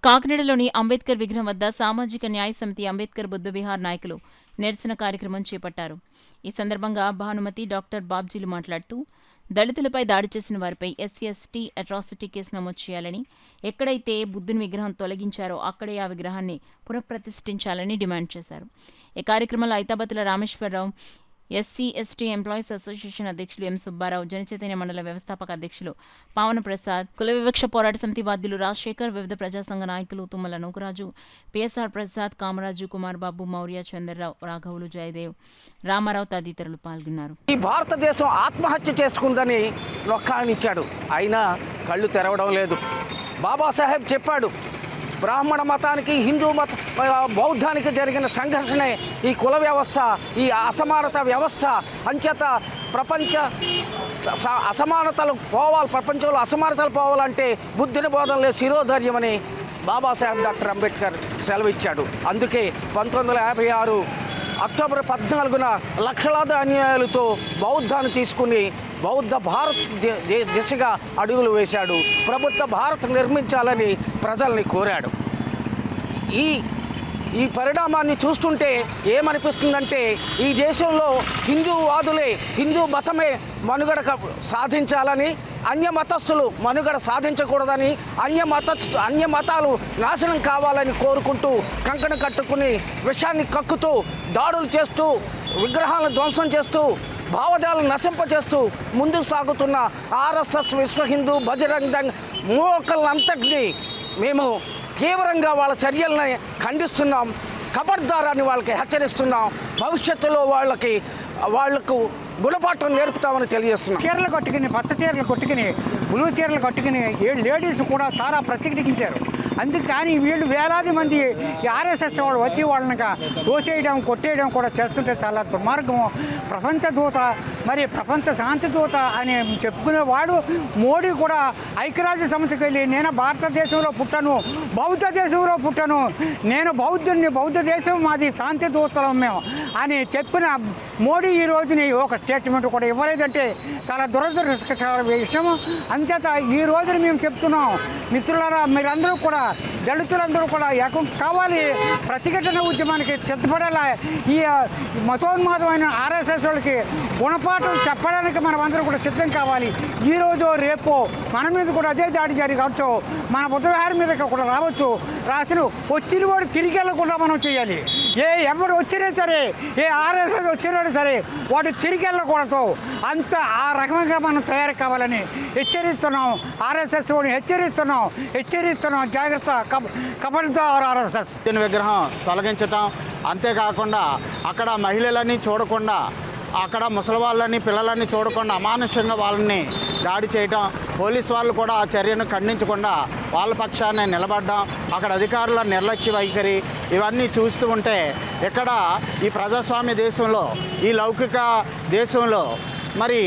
కాకినాడలోని అంబేద్కర్ విగ్రహం వద్ద సామాజిక న్యాయ సమితి అంబేద్కర్ బుద్ధ విహార్ నాయకులు నిరసన కార్యక్రమం చేపట్టారు. ఈ సందర్భంగా భానుమతి, డాక్టర్ బాబ్జీలు మాట్లాడుతూ దళితులపై దాడి చేసిన వారిపై ఎస్సీ/ఎస్టీ అట్రాసిటీ కేసు నమోదు చేయాలని, ఎక్కడైతే బుద్ధుని విగ్రహం తొలగించారో అక్కడే ఆ విగ్రహాన్ని పునఃప్రతిష్ఠించాలని డిమాండ్ చేశారు. ఈ కార్యక్రమంలో ఐతాబత్తుల రామేశ్వరరావు, ఎస్సీ/ఎస్టీ ఎంప్లాయీస్ అసోసియేషన్ అధ్యక్షులు ఎం సుబ్బారావు, జనచైతన్య మండల వ్యవస్థాపక అధ్యక్షులు పావన ప్రసాద్, కుల వివక్ష పోరాట సమితి బాధ్యులు రాజశేఖర్, వివిధ ప్రజాసంఘ నాయకులు తుమ్మల నూకరాజు, పిఎస్ఆర్ ప్రసాద్, కామరాజు, కుమార్ బాబు, మౌర్య, చంద్రరావు, రాఘవులు, జయదేవ్, రామారావు తదితరులు పాల్గొన్నారు. ఈ భారతదేశం ఆత్మహత్య చేసుకుందని నొక్కానిచ్చాడు, అయినా కళ్ళు తెరవడం లేదు. బాబాసాహెబ్ చెప్పాడు, బ్రాహ్మణ మతానికి, హిందూ బౌద్ధానికి జరిగిన సంఘర్షణే ఈ కుల వ్యవస్థ, ఈ అసమానత వ్యవస్థ. అంచేత ప్రపంచ అసమానతలు పోవాలి, ప్రపంచంలో అసమానతలు పోవాలంటే బుద్ధుని బోధనలే శిరోధర్యమని బాబాసాహెబ్ డాక్టర్ అంబేద్కర్ సెలవిచ్చాడు. అందుకే 1956 అక్టోబర్ 14న లక్షలాది అనుయాయులతో బౌద్ధాన్ని తీసుకుని బౌద్ధ భారత్ దిశగా అడుగులు వేశాడు. ప్రభుత్వ భారత్ నిర్మించాలని ప్రజల్ని కోరాడు. ఈ పరిణామాన్ని చూస్తుంటే ఏమనిపిస్తుందంటే, ఈ దేశంలో హిందూవాదులే, హిందూ మతమే మనుగడ సాధించాలని, అన్య మతస్థులు మనుగడ సాధించకూడదని, అన్య మతాలు నాశనం కావాలని కోరుకుంటూ కంకణ కట్టుకుని విషాన్ని కక్కుతూ దాడులు చేస్తూ విగ్రహాలను ధ్వంసం చేస్తూ భావజాలను నశింపచేస్తూ ముందుకు సాగుతున్న ఆర్ఎస్ఎస్, విశ్వ హిందూ, బజరంగ్ దళ్ మూకలంతటినీ మేము తీవ్రంగా వాళ్ళ చర్యలని ఖండిస్తున్నాం. ఖబర్దారాన్ని వాళ్ళకి హెచ్చరిస్తున్నాం. భవిష్యత్తులో వాళ్లకు గుణపాఠం నేర్పుతామని తెలియజేస్తున్నాం. చీరలు కట్టుకుని, పచ్చ చీరలు కట్టుకుని, బ్లూ చీరలు కట్టుకుని లేడీస్ కూడా చాలా ప్రతిఘటించారు. అందుకని వీళ్ళు వేలాది మంది ఆర్ఎస్ఎస్ వాళ్ళు వచ్చి వాళ్ళని తోసేయడం, కొట్టేయడం కూడా చేస్తుంటే చాలా దుర్మార్గము. ప్రపంచ దూత, మరి ప్రపంచ శాంతి దూత అని చెప్పుకునేవాడు మోడీ కూడా ఐక్యరాజ్య సమితికి వెళ్ళి, నేను భారతదేశంలో పుట్టాను, బౌద్ధ దేశంలో పుట్టాను, నేను బౌద్ధుని, బౌద్ధ దేశం మాది, శాంతి దూతలం మేము అని చెప్పిన మోడీ ఈ రోజుని ఒక స్టేట్మెంట్ కూడా ఇవ్వలేదంటే చాలా దురదృష్టకర విషయము. అంచేత ఈ రోజున మేము చెప్తున్నాం, మిత్రులారా, మీరందరూ కూడా, దళితులందరూ కూడా ఏకం కావాలి, ప్రతిఘటన ఉద్యమానికి సిద్ధపడాలి. ఈ మతోన్మాదమైన ఆర్ఎస్ఎస్ వాళ్ళకి గుణపాఠం చెప్పడానికి మనమందరూ కూడా సిద్ధం కావాలి. ఈరోజు రేపు మన మీద కూడా అదే దాడి కావచ్చు, మన బుద్ధవిహారం మీద కూడా రావచ్చు. రాసిన వచ్చిన వాడు తిరిగి వెళ్ళకుండా మనం చేయాలి. ఎవడు వచ్చినా సరే, ఆర్ఎస్ఎస్ వచ్చినాడు సరే, వాడు తిరిగి వెళ్ళకూడదు. అంత ఆ రకంగా మనం తయారు కావాలని హెచ్చరిస్తున్నాం. ఆర్ఎస్ఎస్ వాడిని హెచ్చరిస్తున్నాం. జాగ్రత్త, ఖబర్దార్ ఆర్ఎస్ఎస్. విగ్రహం తొలగించటం, అంతేకాకుండా అక్కడ మహిళలని చూడకుండా, అక్కడ ముసలి వాళ్ళని, పిల్లలని చూడకుండా అమానుష్యంగా వాళ్ళని దాడి చేయటం, పోలీసు వాళ్ళు కూడా ఆ చర్యను ఖండించకుండా వాళ్ళ పక్షాన్ని నిలబడడం, అక్కడ అధికారుల నిర్లక్ష్య వైఖరి, ఇవన్నీ చూస్తూ ఉంటే ఇక్కడ ఈ ప్రజాస్వామ్య దేశంలో, ఈ లౌకిక దేశంలో మరి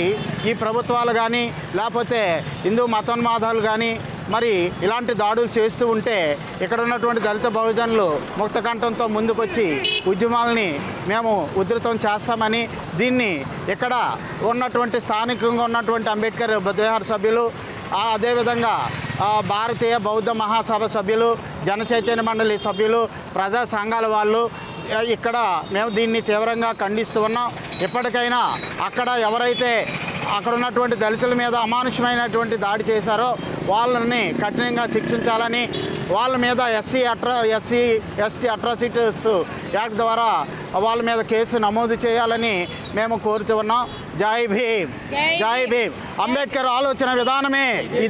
ఈ ప్రభుత్వాలు కానీ, లేకపోతే హిందూ మతోన్మాదాలు కానీ మరి ఇలాంటి దాడులు చేస్తూ ఉంటే ఇక్కడ ఉన్నటువంటి దళిత బహుజనులు ముక్తకంఠంతో ముందుకొచ్చి ఉద్యమాలని మేము ఉధృతం చేస్తామని, దీన్ని ఇక్కడ ఉన్నటువంటి స్థానికంగా ఉన్నటువంటి అంబేద్కర్ బుద్ధవిహార్ సభ్యులు, అదేవిధంగా భారతీయ బౌద్ధ మహాసభ సభ్యులు, జనచైతన్య మండలి సభ్యులు, ప్రజా సంఘాల వాళ్ళు ఇక్కడ మేము దీన్ని తీవ్రంగా ఖండిస్తూ ఉన్నాం. ఎప్పటికైనా అక్కడ ఎవరైతే అక్కడ ఉన్నటువంటి దళితుల మీద అమానుషమైనటువంటి దాడి చేశారో వాళ్ళని కఠినంగా శిక్షించాలని, వాళ్ళ మీద ఎస్సీ/ఎస్టీ అట్రాసిటీస్ యాక్ట్ ద్వారా వాళ్ళ మీద కేసు నమోదు చేయాలని మేము కోరుతూ ఉన్నాం. జై భీమ్, జై భీమ్. అంబేద్కర్ ఆలోచన విధానమే ఇది.